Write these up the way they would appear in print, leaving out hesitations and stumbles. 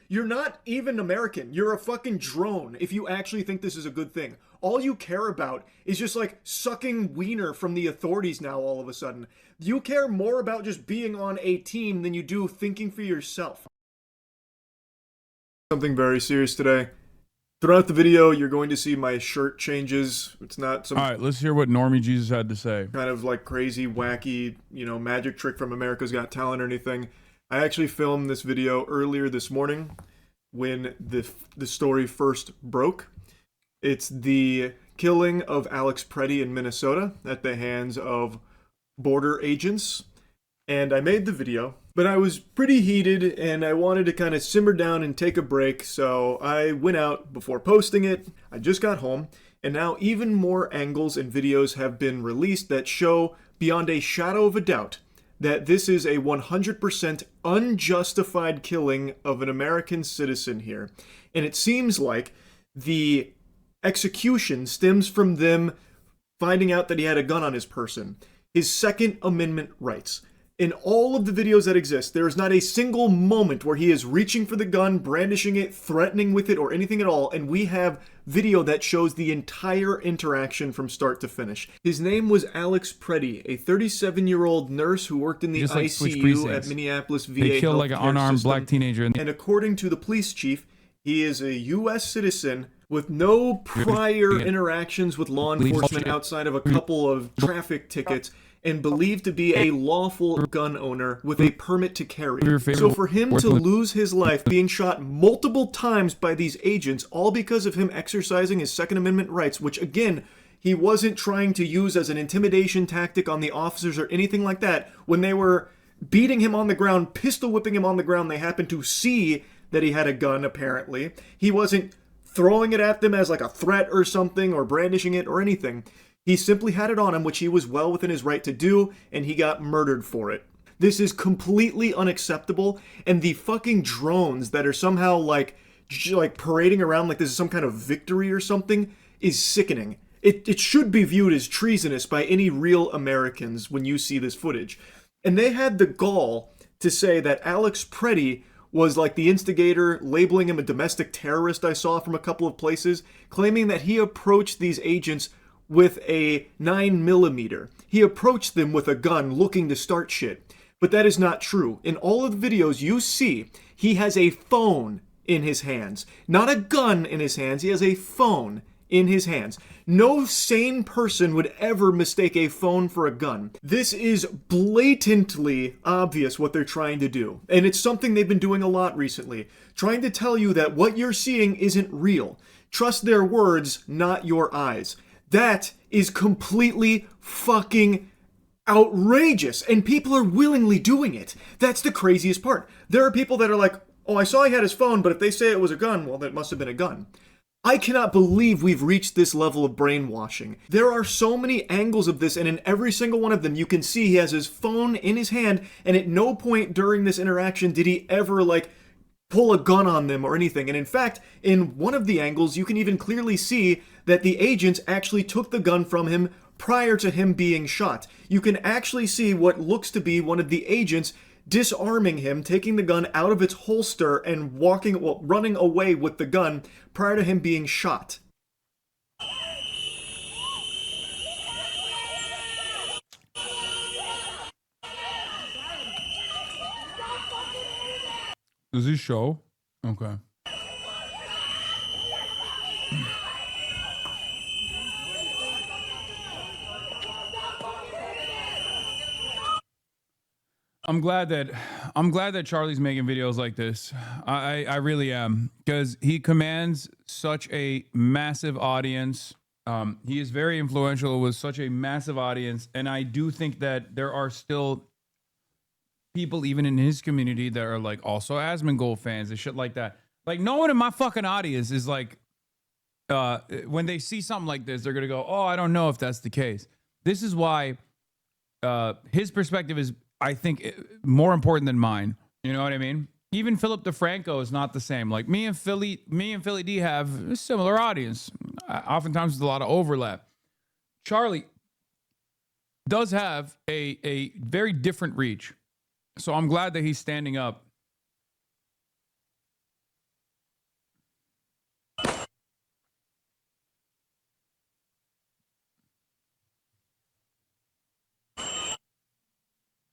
You're not even American. You're a fucking drone if you actually think this is a good thing. All you care about is just like sucking wiener from the authorities now all of a sudden. You care more about just being on a team than you do thinking for yourself. Something very serious today. Throughout the video, you're going to see my shirt changes. It's not some All right, let's hear what Normie Jesus had to say. kind of like crazy, wacky, magic trick from America's Got Talent or anything. I actually filmed this video earlier this morning when the story first broke. It's the killing of Alex Pretti in Minnesota at the hands of border agents. And I made the video, but I was pretty heated and I wanted to kind of simmer down and take a break, so I went out before posting it. I just got home, and now even more angles and videos have been released that show beyond a shadow of a doubt that this is a 100% unjustified killing of an American citizen here. And it seems like the execution stems from them finding out that he had a gun on his person. His Second Amendment rights. In all of the videos that exist, there is not a single moment where he is reaching for the gun, brandishing it, threatening with it, or anything at all, and we have video that shows the entire interaction from start to finish. His name was Alex Pretti, a 37-year-old nurse who worked in the ICU at Minneapolis VA. They killed like an unarmed black teenager. And according to the police chief, he is a U.S. citizen with no prior interactions with law enforcement outside of a couple of traffic tickets, and believed to be a lawful gun owner with a permit to carry. So for him to lose his life being shot multiple times by these agents, all because of him exercising his Second Amendment rights, which again, he wasn't trying to use as an intimidation tactic on the officers or anything like that. When they were beating him on the ground, pistol whipping him on the ground, they happened to see that he had a gun, apparently. He wasn't throwing it at them as like a threat or something, or brandishing it or anything. He simply had it on him, which he was well within his right to do, and he got murdered for it. This is completely unacceptable, and the fucking drones that are somehow like parading around like this is some kind of victory or something is sickening. It should be viewed as treasonous by any real Americans when you see this footage. And they had the gall to say that Alex Pretti was like the instigator, labeling him a domestic terrorist I saw from a couple of places, claiming that he approached these agents with a 9mm. He approached them with a gun looking to start shit. But that is not true. In all of the videos you see, he has a phone in his hands. Not a gun in his hands, he has a phone in his hands. No sane person would ever mistake a phone for a gun. This is blatantly obvious what they're trying to do. And it's something they've been doing a lot recently. Trying to tell you that what you're seeing isn't real. Trust their words, not your eyes. That is completely fucking outrageous, and people are willingly doing it. That's the craziest part. There are people that are like, oh, I saw he had his phone, but if they say it was a gun, well, that must have been a gun. I cannot believe we've reached this level of brainwashing. There are so many angles of this, and in every single one of them, you can see he has his phone in his hand, and at no point during this interaction did he ever, pull a gun on them or anything. And in fact, in one of the angles, you can even clearly see that the agents actually took the gun from him prior to him being shot. You can actually see what looks to be one of the agents disarming him, taking the gun out of its holster and running away with the gun prior to him being shot. Does he show? Okay. I'm glad that Charlie's making videos like this. I really am, because he commands such a massive audience. He is very influential with such a massive audience, and I do think that there are still people even in his community that are like also Asmongold fans and shit like that. Like, no one in my fucking audience is like, when they see something like this, they're gonna go, oh, I don't know if that's the case. This is why his perspective is, I think, more important than mine. You know what I mean? Even Philip DeFranco is not the same. Like me and Philly D have a similar audience. Oftentimes there's a lot of overlap. Charlie does have a very different reach. So I'm glad that he's standing up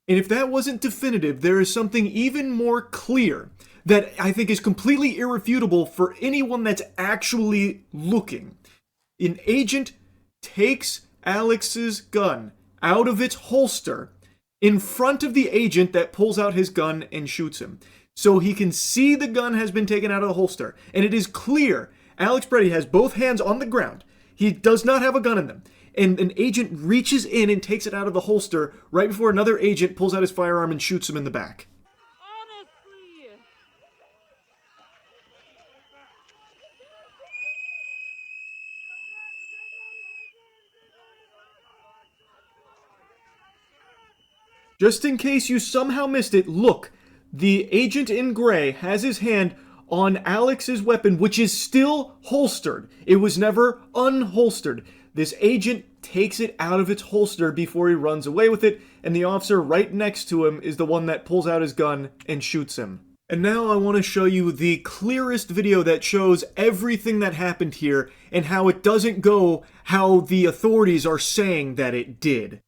And if that wasn't definitive, there is something even more clear that I think is completely irrefutable for anyone that's actually looking. An agent takes Alex's gun out of its holster in front of the agent that pulls out his gun and shoots him. So he can see the gun has been taken out of the holster. And it is clear Alex Pretti has both hands on the ground. He does not have a gun in them. And an agent reaches in and takes it out of the holster right before another agent pulls out his firearm and shoots him in the back. Honestly. Just in case you somehow missed it, look, the agent in gray has his hand on Alex's weapon, which is still holstered. It was never unholstered. This agent takes it out of its holster before he runs away with it, and the officer right next to him is the one that pulls out his gun and shoots him. And now I want to show you the clearest video that shows everything that happened here and how it doesn't go how the authorities are saying that it did.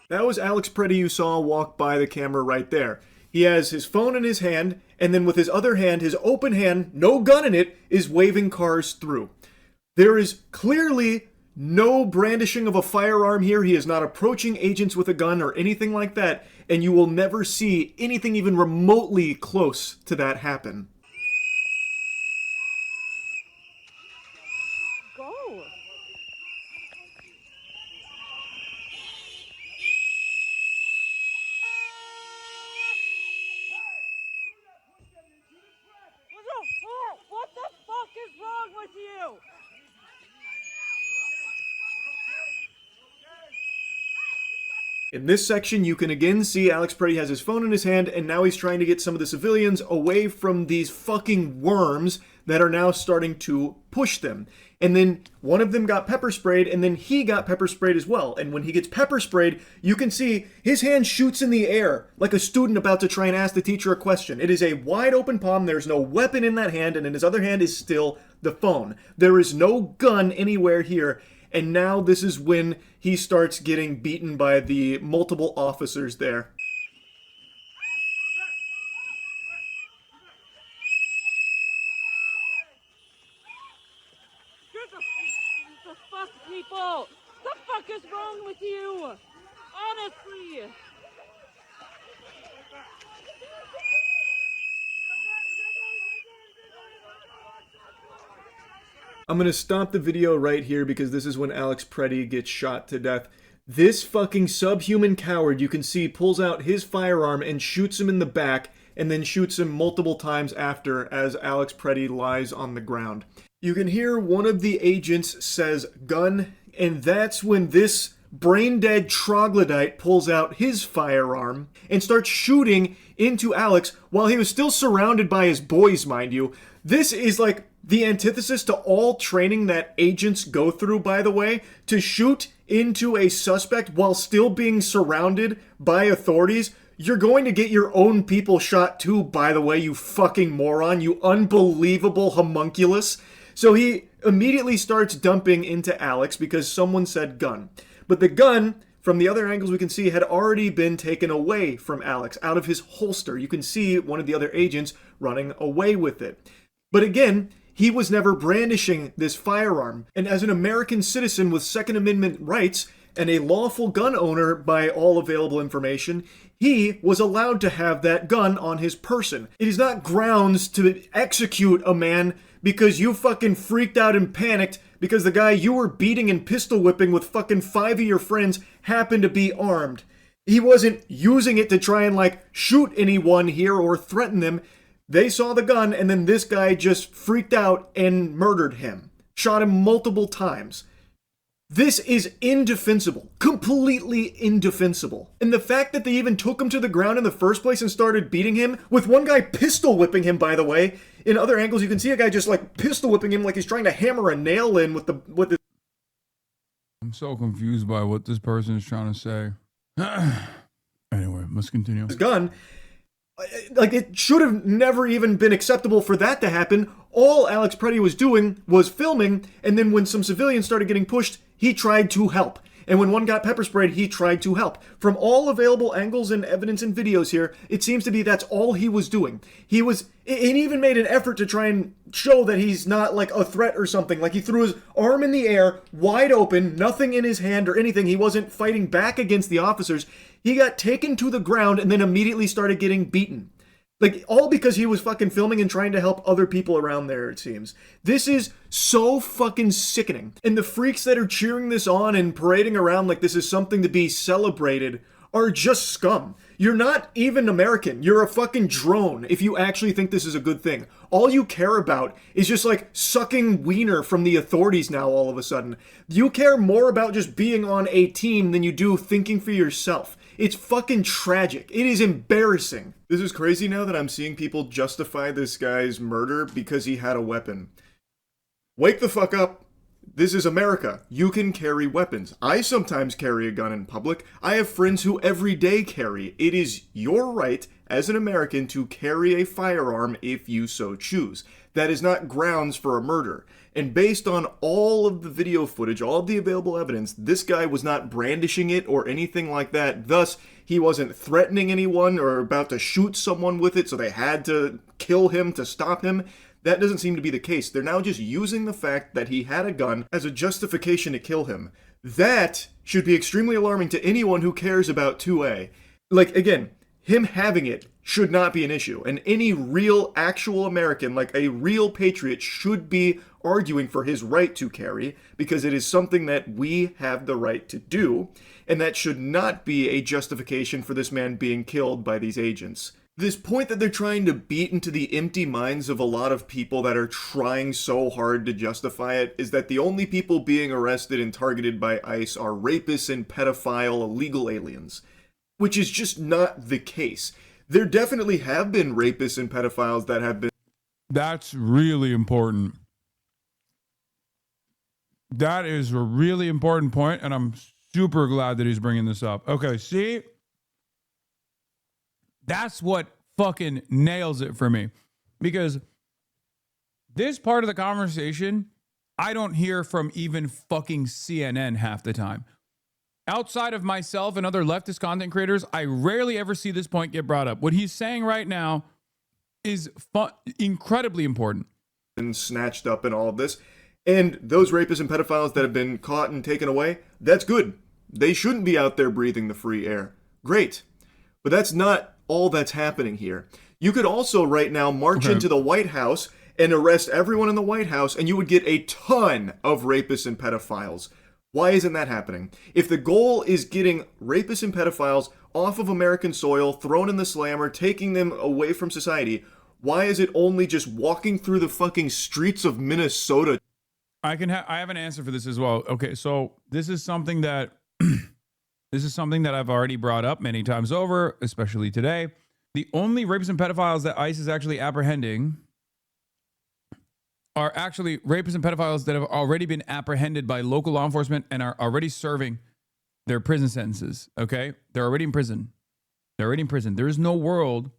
That was Alex Pretti you saw walk by the camera right there. He has his phone in his hand, and then with his other hand, his open hand, no gun in it, is waving cars through. There is clearly no brandishing of a firearm here. He is not approaching agents with a gun or anything like that, and you will never see anything even remotely close to that happen. Go. What the fuck is wrong with you? In this section, you can again see Alex Pretti has his phone in his hand, and now he's trying to get some of the civilians away from these fucking worms that are now starting to push them. And then one of them got pepper sprayed, and then he got pepper sprayed as well. And when he gets pepper sprayed, you can see his hand shoots in the air like a student about to try and ask the teacher a question. It is a wide open palm. There's no weapon in that hand, and in his other hand is still the phone. There is no gun anywhere here. And now this is when he starts getting beaten by the multiple officers there. The fuck, people? The fuck is wrong with you? Honestly. I'm gonna stop the video right here because this is when Alex Pretti gets shot to death. This fucking subhuman coward, you can see, pulls out his firearm and shoots him in the back, and then shoots him multiple times after as Alex Pretti lies on the ground. You can hear one of the agents says gun, and that's when this brain-dead troglodyte pulls out his firearm and starts shooting into Alex while he was still surrounded by his boys, mind you. This is like the antithesis to all training that agents go through, by the way, to shoot into a suspect while still being surrounded by authorities. You're going to get your own people shot too, by the way, you fucking moron, you unbelievable homunculus. So he immediately starts dumping into Alex because someone said gun. But the gun, from the other angles we can see, had already been taken away from Alex, out of his holster. You can see one of the other agents running away with it. But again, he was never brandishing this firearm. And as an American citizen with Second Amendment rights and a lawful gun owner by all available information, he was allowed to have that gun on his person. It is not grounds to execute a man because you fucking freaked out and panicked because the guy you were beating and pistol whipping with fucking 5 of your friends happened to be armed. He wasn't using it to try and like shoot anyone here or threaten them. They saw the gun, and then this guy just freaked out and murdered him. Shot him multiple times. This is indefensible. Completely indefensible. And the fact that they even took him to the ground in the first place and started beating him, with one guy pistol whipping him, by the way. In other angles, you can see a guy just like pistol whipping him like he's trying to hammer a nail in with the I'm so confused by what this person is trying to say. Anyway, let's continue. gun. Like, it should have never even been acceptable for that to happen. All Alex Pretti was doing was filming, and then when some civilians started getting pushed, he tried to help. And when one got pepper sprayed, he tried to help. From all available angles and evidence and videos here, it seems to be that's all he was doing. He even made an effort to try and show that he's not like a threat or something. Like, he threw his arm in the air, wide open, nothing in his hand or anything. He wasn't fighting back against the officers. He got taken to the ground and then immediately started getting beaten. Like, all because he was fucking filming and trying to help other people around there, it seems. This is so fucking sickening. And the freaks that are cheering this on and parading around like this is something to be celebrated are just scum. You're not even American. You're a fucking drone if you actually think this is a good thing. All you care about is just like sucking wiener from the authorities now all of a sudden. You care more about just being on a team than you do thinking for yourself. It's fucking tragic. It is embarrassing. This is crazy now that I'm seeing people justify this guy's murder because he had a weapon. Wake the fuck up. This is America. You can carry weapons. I sometimes carry a gun in public. I have friends who every day carry. It is your right as an American to carry a firearm if you so choose. That is not grounds for a murder. And based on all of the video footage, all of the available evidence, this guy was not brandishing it or anything like that. Thus, he wasn't threatening anyone or about to shoot someone with it, so they had to kill him to stop him. That doesn't seem to be the case. They're now just using the fact that he had a gun as a justification to kill him. That should be extremely alarming to anyone who cares about 2A. Like, again, him having it should not be an issue. And any real, actual American, like a real patriot, should be arguing for his right to carry, because it is something that we have the right to do, and that should not be a justification for this man being killed by these agents. This point that they're trying to beat into the empty minds of a lot of people that are trying so hard to justify it is that the only people being arrested and targeted by ICE are rapists and pedophile illegal aliens, which is just not the case. There definitely have been rapists and pedophiles that have been... That's really important. That is a really important point, and I'm super glad that he's bringing this up. Okay, see? That's what fucking nails it for me. Because this part of the conversation, I don't hear from even fucking CNN half the time. Outside of myself and other leftist content creators, I rarely ever see this point get brought up. What he's saying right now is incredibly important. And snatched up in all of this. And those rapists and pedophiles that have been caught and taken away, that's good. They shouldn't be out there breathing the free air. Great. But that's not all that's happening here. You could also right now march into the White House and arrest everyone in the White House, and you would get a ton of rapists and pedophiles. Why isn't that happening? If the goal is getting rapists and pedophiles off of American soil, thrown in the slammer, taking them away from society, why is it only just walking through the fucking streets of Minnesota? I have an answer for this as well. Okay, so this is something that I've already brought up many times over, especially today. The only rapists and pedophiles that ICE is actually apprehending are actually rapists and pedophiles that have already been apprehended by local law enforcement and are already serving their prison sentences. Okay, they're already in prison. There is no world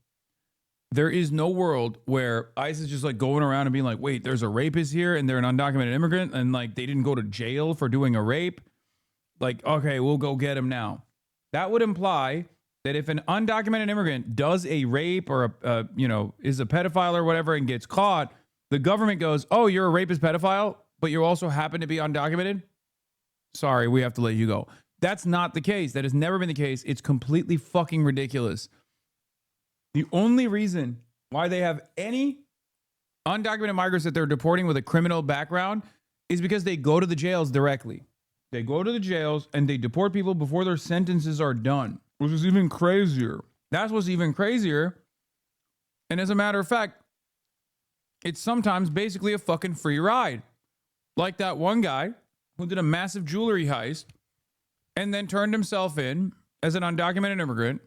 where ICE is just like going around and being like, wait, there's a rapist here and they're an undocumented immigrant and like they didn't go to jail for doing a rape. Like, okay, we'll go get him now. That would imply that if an undocumented immigrant does a rape or is a pedophile or whatever and gets caught, the government goes, oh, you're a rapist pedophile, but you also happen to be undocumented? Sorry, we have to let you go. That's not the case. That has never been the case. It's completely fucking ridiculous. The only reason why they have any undocumented migrants that they're deporting with a criminal background is because they go to the jails directly. They go to the jails and they deport people before their sentences are done, which is even crazier. That's what's even crazier. And as a matter of fact, it's sometimes basically a fucking free ride. Like that one guy who did a massive jewelry heist and then turned himself in as an undocumented immigrant.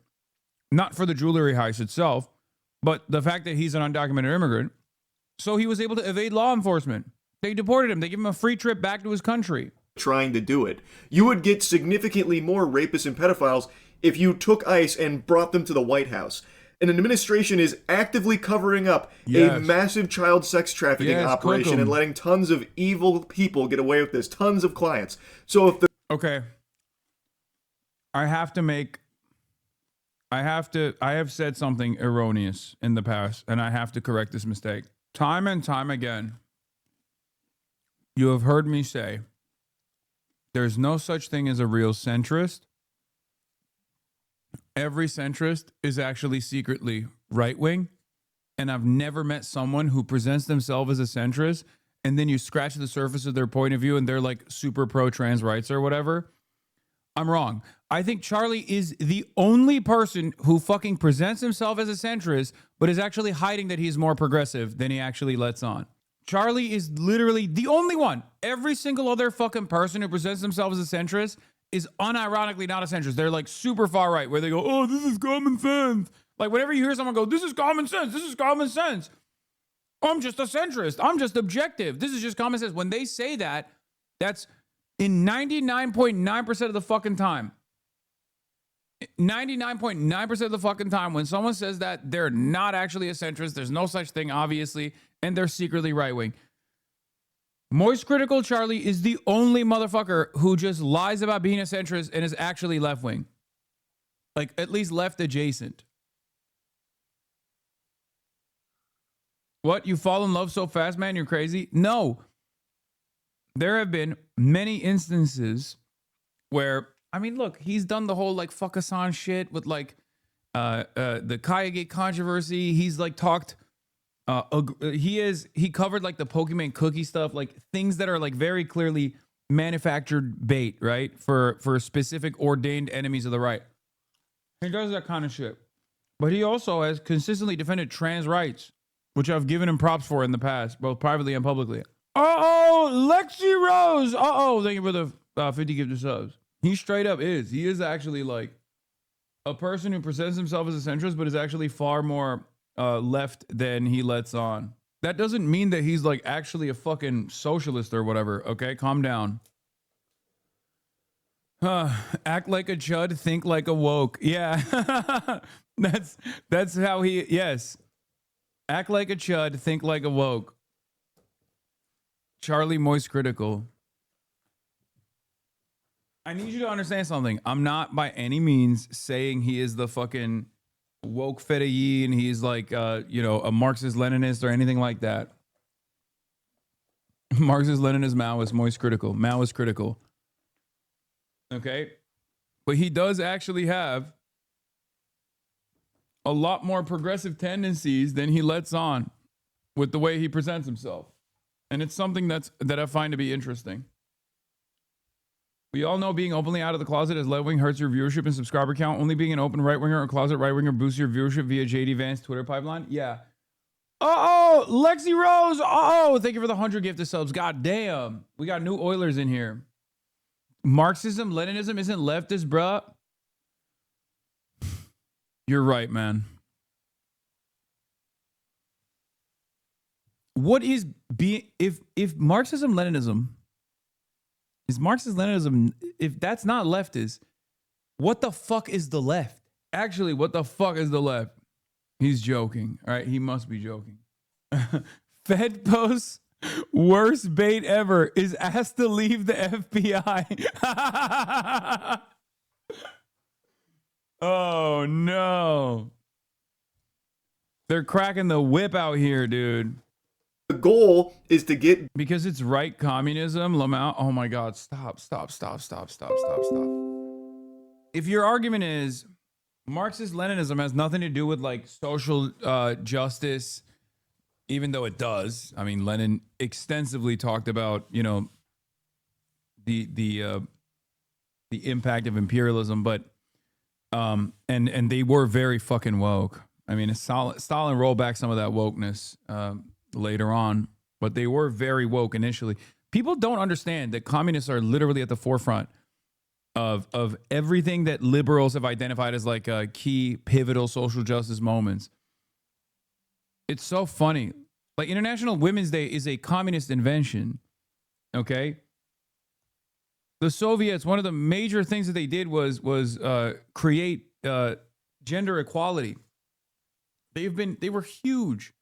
Not for the jewelry heist itself, but the fact that he's an undocumented immigrant. So he was able to evade law enforcement. They deported him. They gave him a free trip back to his country. Trying to do it. You would get significantly more rapists and pedophiles if you took ICE and brought them to the White House. an administration is actively covering up a Yes. massive child sex trafficking Yes, cook operation 'em. and letting tons of evil people get away with this, tons of clients. So if the Okay. I have said something erroneous in the past, and I have to correct this mistake. Time and time again, you have heard me say there's no such thing as a real centrist. Every centrist is actually secretly right-wing, and I've never met someone who presents themselves as a centrist, and then you scratch the surface of their point of view, and they're like super pro-trans rights or whatever. I'm wrong. I think Charlie is the only person who fucking presents himself as a centrist, but is actually hiding that he's more progressive than he actually lets on. Charlie is literally the only one. Every single other fucking person who presents themselves as a centrist is unironically not a centrist. They're like super far right, where they go, oh, this is common sense. Like whenever you hear someone go, this is common sense, this is common sense. I'm just a centrist. I'm just objective. This is just common sense. When they say that, that's in 99.9% of the fucking time. 99.9% of the fucking time, when someone says that, they're not actually a centrist. There's no such thing, obviously, and they're secretly right-wing. MoistCr1TiKaL Charlie is the only motherfucker who just lies about being a centrist and is actually left-wing. Like, at least left adjacent. What? You fall in love so fast, man? You're crazy? No. There have been many instances where, I mean, look, he's done the whole like fuck Hasan shit with like the Kayagate controversy. He's like talked, he covered like the Pokemon cookie stuff, like things that are like very clearly manufactured bait, right? For specific ordained enemies of the right. He does that kind of shit. But he also has consistently defended trans rights, which I've given him props for in the past, both privately and publicly. Uh-oh, Lexi Rose. Uh-oh, thank you for the 50 gifted subs. He straight up is. He is actually like a person who presents himself as a centrist, but is actually far more left than he lets on. That doesn't mean that he's like actually a fucking socialist or whatever, okay? Calm down. Act like a chud, think like a woke. Yeah. That's how he, yes. Act like a chud, think like a woke. Charlie MoistCr1TiKaL. I need you to understand something. I'm not by any means saying he is the fucking woke fedayeen and he's like, a Marxist-Leninist or anything like that. Marxist-Leninist, Maoist, MoistCr1TiKaL. Maoist critical. Okay? But he does actually have a lot more progressive tendencies than he lets on with the way he presents himself. And it's something that I find to be interesting. We all know being openly out of the closet as left-wing hurts your viewership and subscriber count. Only being an open right-winger or closet right-winger boosts your viewership via JD Vance Twitter pipeline. Yeah. Uh-oh, Lexi Rose. Uh-oh, thank you for the 100 gifted subs. God damn. We got new Oilers in here. Marxism, Leninism isn't leftist, bruh. You're right, man. What is being, if Marxism, Leninism is Marxist-Leninism, if that's not leftist, what the fuck is the left? Actually, what the fuck is the left? He's joking. All right, he must be joking. Fed posts, worst bait ever, is asked to leave the FBI. Oh, no. They're cracking the whip out here, dude. The goal is to get Because it's right communism, Lamau. Oh my God, stop. If your argument is Marxist-Leninism has nothing to do with like social justice, even though it does. I mean, Lenin extensively talked about, the impact of imperialism, but and they were very fucking woke. I mean, Stalin rolled back some of that wokeness later on, but they were very woke initially. People don't understand that communists are literally at the forefront of everything that liberals have identified as like key pivotal social justice moments. It's so funny. Like International Women's Day is a communist invention. Okay. The Soviets, one of the major things that they did was create gender equality. They were huge.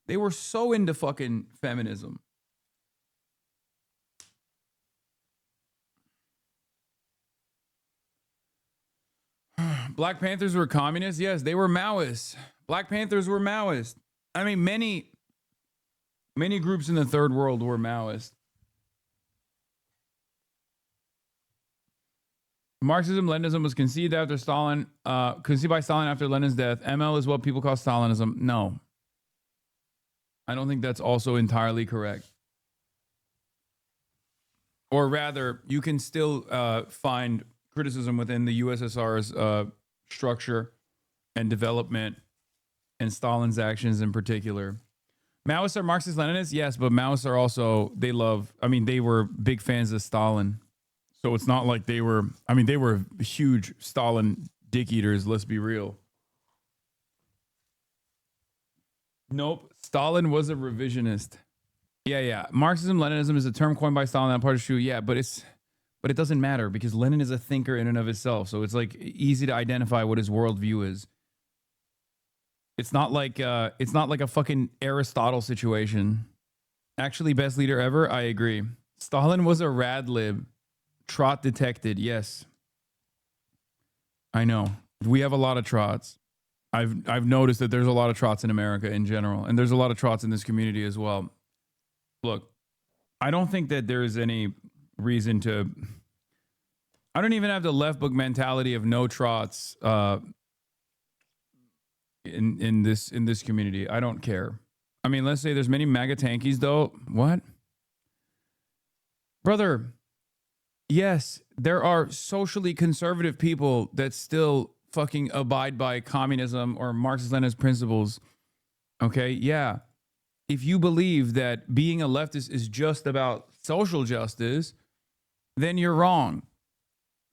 They were so into fucking feminism. Black Panthers were communists. Yes, they were Maoists. Black Panthers were Maoist. I mean, many groups in the third world were Maoist. Marxism, Leninism was conceived by Stalin after Lenin's death. ML is what people call Stalinism. No. I don't think that's also entirely correct. Or rather, you can still find criticism within the USSR's structure and development and Stalin's actions in particular. Maoists are Marxist Leninists, yes, but Maoists are also, they were big fans of Stalin. So it's not like they were huge Stalin dick eaters, let's be real. Nope, Stalin was a revisionist. Yeah. Marxism, Leninism is a term coined by Stalin. That part is true. Yeah, but it doesn't matter because Lenin is a thinker in and of itself. So it's like easy to identify what his worldview is. It's not like a fucking Aristotle situation. Actually, best leader ever. I agree. Stalin was a rad lib. Trot detected. Yes, I know. We have a lot of trots. I've noticed that there's a lot of trots in America in general, and there's a lot of trots in this community as well. Look, I don't think that there is any reason to. I don't even have the left book mentality of no trots in this community. I don't care. I mean, let's say there's many MAGA tankies though. What? Brother, yes, there are socially conservative people that still fucking abide by communism or Marxist-Leninist principles. Okay, yeah. If you believe that being a leftist is just about social justice, then you're wrong.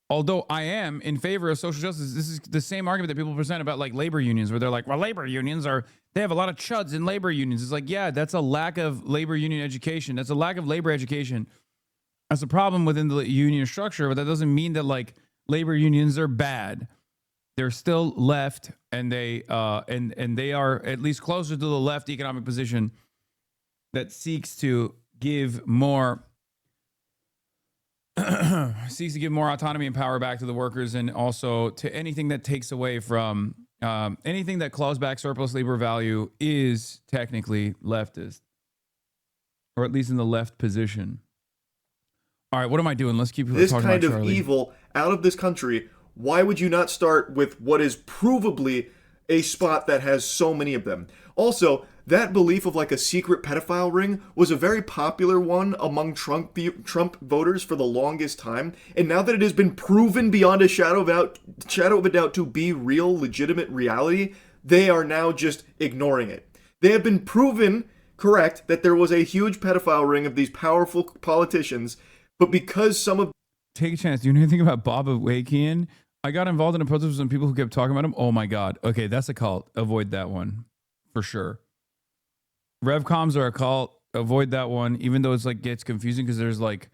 Although I am in favor of social justice, this is the same argument that people present about like labor unions, where they're like, well, labor unions they have a lot of chuds in labor unions. It's like, yeah, that's a lack of labor union education. That's a lack of labor education. That's a problem within the union structure, but that doesn't mean that like labor unions are bad. They're still left, and they are at least closer to the left economic position that seeks to give more autonomy and power back to the workers, and also to anything that takes away from anything that claws back surplus labor value is technically leftist, or at least in the left position. All right, what am I doing? Let's keep talking about Charlie. This kind of evil out of this country. Why would you not start with what is provably a spot that has so many of them? Also, that belief of like a secret pedophile ring was a very popular one among Trump voters for the longest time. And now that it has been proven beyond a shadow of a doubt to be real, legitimate reality, they are now just ignoring it. They have been proven correct that there was a huge pedophile ring of these powerful politicians, but because some of... Take a chance. Do you know anything about Bob Awakian? I got involved in a protest with some people who kept talking about him. Oh my God. Okay, that's a cult. Avoid that one. For sure. Revcoms are a cult. Avoid that one, even though it's like gets confusing because there's like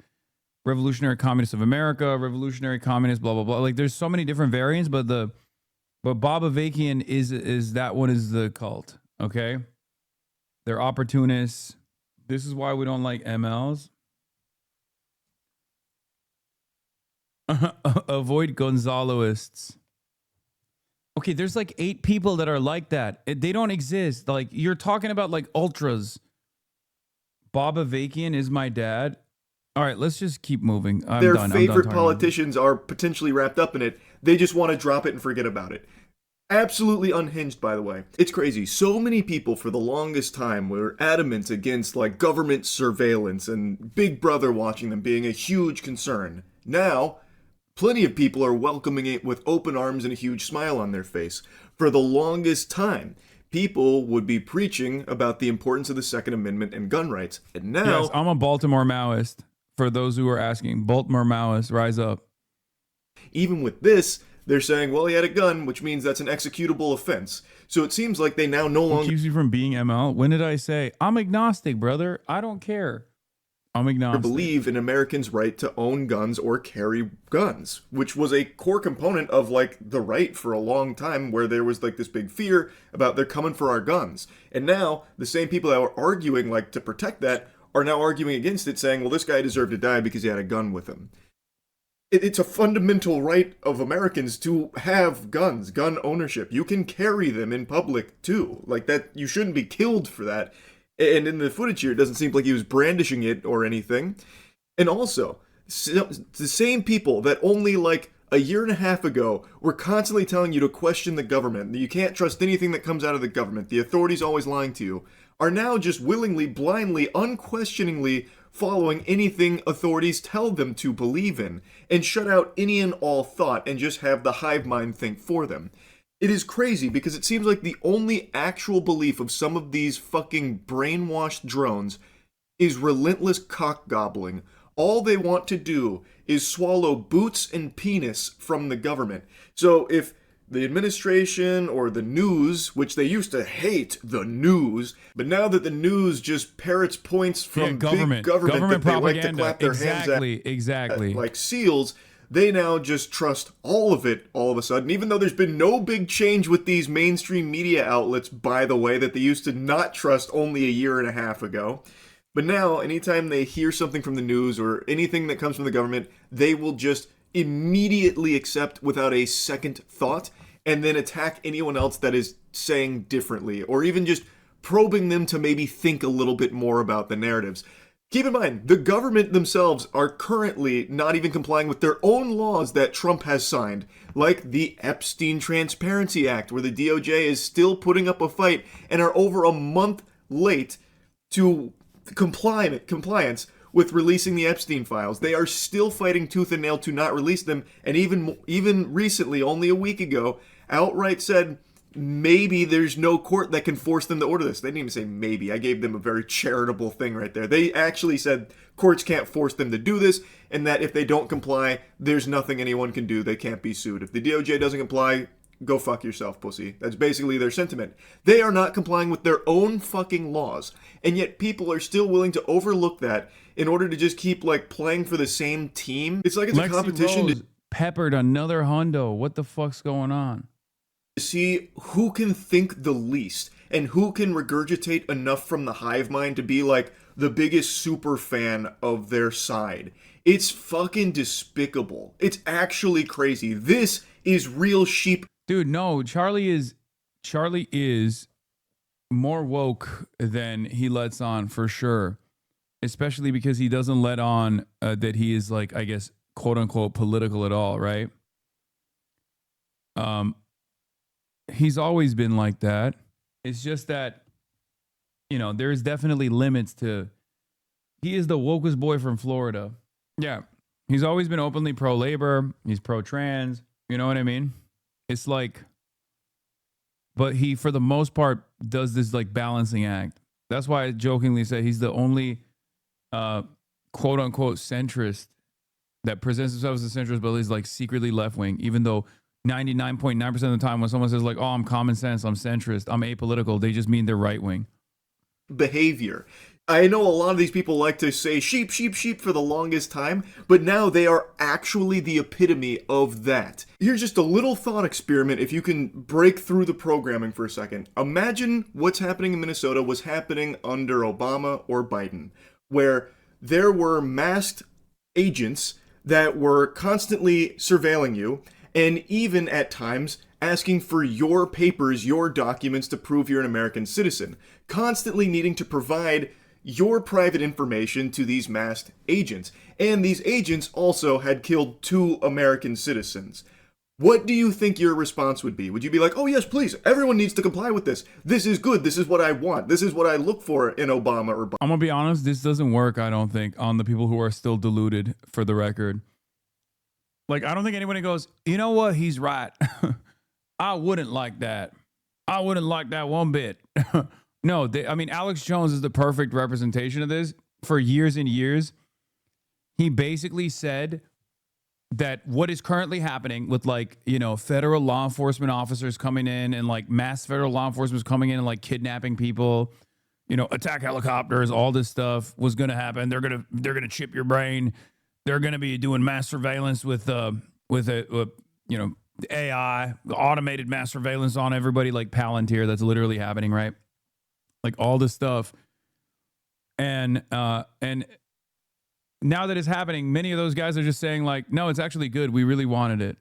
Revolutionary Communists of America, Revolutionary Communists, blah, blah, blah. Like there's so many different variants, but Bob Avakian is that one is the cult. Okay. They're opportunists. This is why we don't like MLs. Avoid Gonzaloists. Okay, there's like 8 people that are like that. They don't exist. Like you're talking about like ultras. Bob Avakian is my dad. All right, let's just keep moving. Their favorite politicians are potentially wrapped up in it. They just want to drop it and forget about it. Absolutely unhinged, by the way. It's crazy. So many people for the longest time were adamant against like government surveillance and Big Brother watching them being a huge concern. Now, plenty of people are welcoming it with open arms and a huge smile on their face. For the longest time, people would be preaching about the importance of the Second Amendment and gun rights. And now... Yes, I'm a Baltimore Maoist. For those who are asking, Baltimore Maoist, rise up. Even with this, they're saying, well, he had a gun, which means that's an executable offense. So it seems like they now no longer... Keeps you from being ML? When did I say? I'm agnostic, brother. I don't care. I'm agnostic. believe in Americans' right to own guns or carry guns, which was a core component of like the right for a long time, where there was like this big fear about they're coming for our guns. And now the same people that were arguing like to protect that are now arguing against it, saying, well, this guy deserved to die because he had a gun with him. It's a fundamental right of Americans to have guns, gun ownership. You can carry them in public too. Like that, you shouldn't be killed for that. And in the footage here, it doesn't seem like he was brandishing it or anything. And also, the same people that only like a year and a half ago were constantly telling you to question the government, that you can't trust anything that comes out of the government, the authorities always lying to you, are now just willingly, blindly, unquestioningly following anything authorities tell them to believe in, and shut out any and all thought and just have the hive mind think for them. It is crazy because it seems like the only actual belief of some of these fucking brainwashed drones is relentless cock gobbling. All they want to do is swallow boots and penis from the government. So if the administration or the news, which they used to hate the news, but now that the news just parrots points from government, big government that they like to clap their hands at, exactly. like seals, they now just trust all of it all of a sudden, even though there's been no big change with these mainstream media outlets, by the way, that they used to not trust only a year and a half ago. But now, anytime they hear something from the news or anything that comes from the government, they will just immediately accept without a second thought, and then attack anyone else that is saying differently, or even just probing them to maybe think a little bit more about the narratives. Keep in mind, the government themselves are currently not even complying with their own laws that Trump has signed, like the Epstein Transparency Act, where the DOJ is still putting up a fight and are over a month late to compliance with releasing the Epstein files. They are still fighting tooth and nail to not release them, and even recently, only a week ago, outright said maybe there's no court that can force them to order this. They didn't even say maybe. I gave them a very charitable thing right there. They actually said courts can't force them to do this, and that if they don't comply, there's nothing anyone can do. They can't be sued. If the DOJ doesn't comply, go fuck yourself, pussy. That's basically their sentiment. They are not complying with their own fucking laws, and yet people are still willing to overlook that in order to just keep like playing for the same team. It's like it's a competition Rose peppered another hundo. What the fuck's going on? to see who can think the least and who can regurgitate enough from the hive mind to be like the biggest super fan of their side. It's fucking despicable. It's actually crazy. This is real sheep. Dude, no, Charlie is more woke than he lets on, for sure. Especially because he doesn't let on that he is like, I guess, quote unquote political at all, right? He's always been like that. It's just that, you know, there's definitely limits to, he is the wokest boy from Florida. Yeah. He's always been openly pro-labor. He's pro-trans. You know what I mean? It's like, but he, for the most part, does this like balancing act. That's why I jokingly say he's the only quote unquote centrist that presents himself as a centrist, but is like secretly left wing, even though 99.9% of the time when someone says like, oh, I'm common sense, I'm centrist, I'm apolitical, they just mean they're right wing. Behavior. I know a lot of these people like to say sheep, sheep, sheep for the longest time, but now they are actually the epitome of that. Here's just a little thought experiment if you can break through the programming for a second. Imagine what's happening in Minnesota was happening under Obama or Biden, where there were masked agents that were constantly surveilling you, and even at times asking for your papers, your documents to prove you're an American citizen, constantly needing to provide your private information to these masked agents. And these agents also had killed 2 American citizens. What do you think your response would be? Would you be like, oh yes, please, everyone needs to comply with this. This is good. This is what I want. This is what I look for in Obama or Biden. I'm going to be honest, this doesn't work, I don't think, on the people who are still deluded, for the record. Like, I don't think anybody goes, you know what, he's right. I wouldn't like that. I wouldn't like that one bit. No, I mean, Alex Jones is the perfect representation of this. For years and years, he basically said that what is currently happening with, like, you know, federal law enforcement officers coming in and like mass federal law enforcement coming in and like kidnapping people, you know, attack helicopters, all this stuff was going to happen. They're going to chip your brain. They're going to be doing mass surveillance with you know, AI, automated mass surveillance on everybody like Palantir. That's literally happening, right? Like all this stuff. And now that it's happening, many of those guys are just saying like, no, it's actually good. We really wanted it.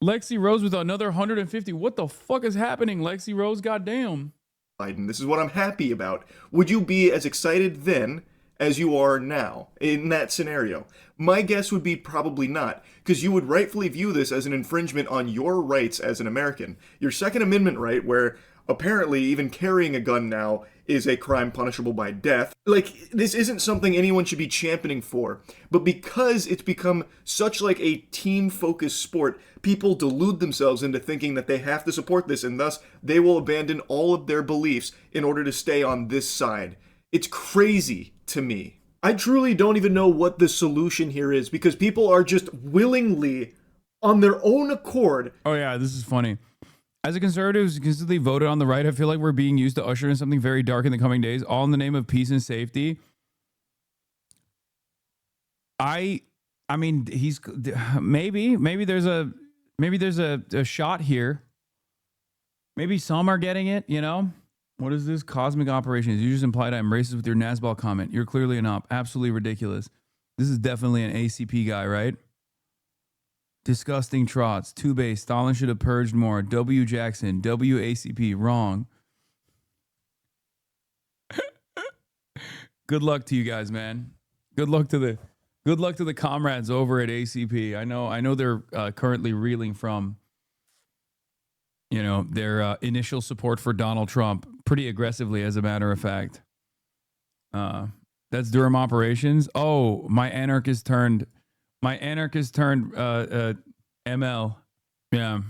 Lexi Rose with another 150. What the fuck is happening, Lexi Rose? Goddamn. Biden. This is what I'm happy about. Would you be as excited then as you are now in that scenario? My guess would be probably not, because you would rightfully view this as an infringement on your rights as an American. Your Second Amendment right, where apparently even carrying a gun now is a crime punishable by death. Like, this isn't something anyone should be championing for, but because it's become such like a team-focused sport, people delude themselves into thinking that they have to support this, and thus they will abandon all of their beliefs in order to stay on this side. It's crazy to me. I truly don't even know what the solution here is, because people are just willingly, on their own accord. Oh yeah, this is funny. As a conservative who's consistently voted on the right, I feel like we're being used to usher in something very dark in the coming days, all in the name of peace and safety. I mean, he's maybe there's a shot here. Maybe some are getting it, you know? What is this? Cosmic operations. You just implied I'm racist with your Nazball comment. You're clearly an op. Absolutely ridiculous. This is definitely an ACP guy, right? Disgusting trots. 2-base. Stalin should have purged more. W. Jackson. WACP. Wrong. Good luck to you guys, man. Good luck to the comrades over at ACP. I know they're currently reeling from, you know, their initial support for Donald Trump pretty aggressively, as a matter of fact. That's Durham operations. Oh, my anarchist turned ML. Yeah.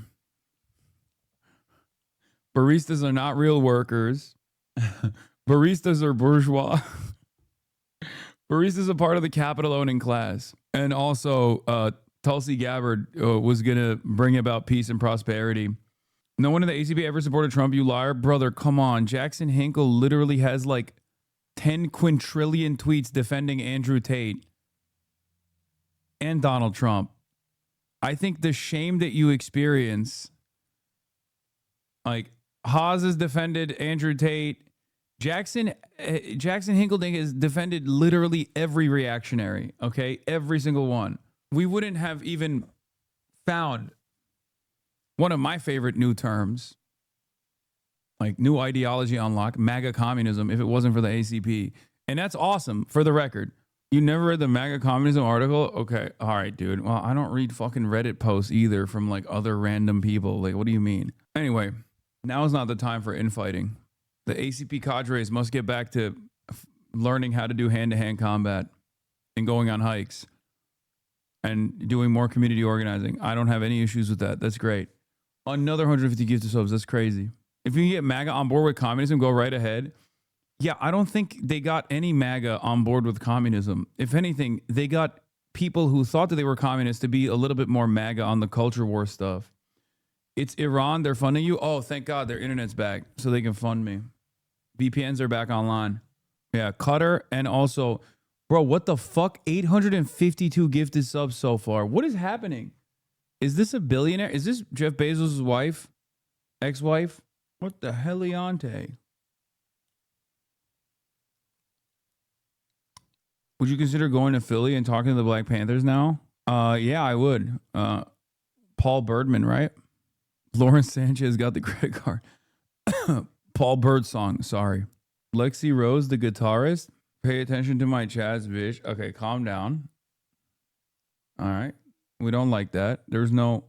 Baristas are not real workers. Baristas are bourgeois. Baristas are part of the capital owning class. And also, Tulsi Gabbard was going to bring about peace and prosperity. No one in the ACB ever supported Trump, you liar. Brother, come on. Jackson Hinkle literally has like 10 quintillion tweets defending Andrew Tate and Donald Trump. I think the shame that you experience, like Haas has defended Andrew Tate. Jackson Hinkleding has defended literally every reactionary, okay? Every single one. We wouldn't have even found one of my favorite new terms, like new ideology unlock, MAGA communism, if it wasn't for the ACP. And that's awesome, for the record. You never read the MAGA communism article? Okay, all right, dude. Well, I don't read fucking Reddit posts either from like other random people. Like, what do you mean? Anyway, now is not the time for infighting. The ACP cadres must get back to learning how to do hand-to-hand combat and going on hikes and doing more community organizing. I don't have any issues with that. That's great. Another 150 gifted subs. That's crazy. If you can get MAGA on board with communism, go right ahead. Yeah, I don't think they got any MAGA on board with communism. If anything, they got people who thought that they were communists to be a little bit more MAGA on the culture war stuff. It's Iran. They're funding you. Oh, thank God their internet's back so they can fund me. VPNs are back online. Yeah, Qatar and also, bro, what the fuck? 852 gifted subs so far. What is happening? Is this a billionaire? Is this Jeff Bezos' wife? Ex-wife? What the heliante? Would you consider going to Philly and talking to the Black Panthers now? Yeah, I would. Paul Birdman, right? Lawrence Sanchez got the credit card. Paul Birdsong, sorry. Lexi Rose, the guitarist. Pay attention to my chats, bitch. Okay, calm down. All right. We don't like that. There's no,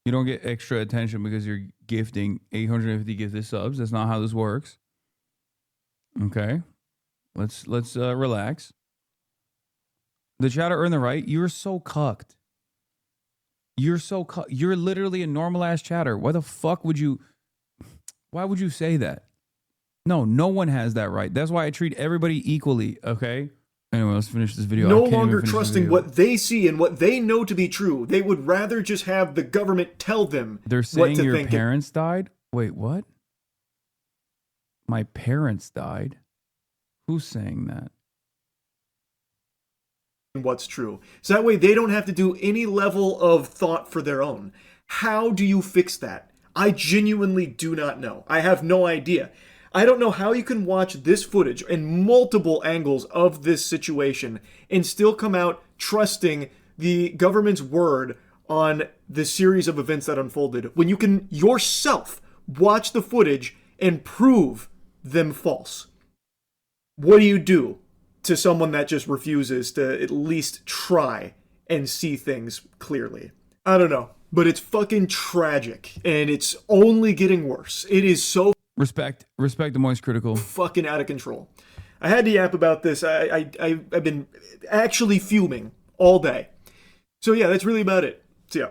you don't get extra attention because you're gifting 850 gifted subs. That's not how this works. Okay. Let's relax. The chatter earned the right. You're so cucked. You're literally a normal ass chatter. Why the fuck would you say that? No one has that right. That's why I treat everybody equally, okay? Anyway, let's finish this video. No longer trusting what they see and what they know to be true. They would rather just have the government tell them They're saying your parents died? Wait, what? My parents died. Who's saying that? What's true. So that way they don't have to do any level of thought for their own. How do you fix that? I genuinely do not know. I have no idea. I don't know how you can watch this footage and multiple angles of this situation and still come out trusting the government's word on the series of events that unfolded when you can yourself watch the footage and prove them false. What do you do to someone that just refuses to at least try and see things clearly? I don't know, but it's fucking tragic and it's only getting worse. It is so Respect the Moist Critical. fucking out of control. I had to yap about this. I've been actually fuming all day. So yeah, that's really about it. So yeah.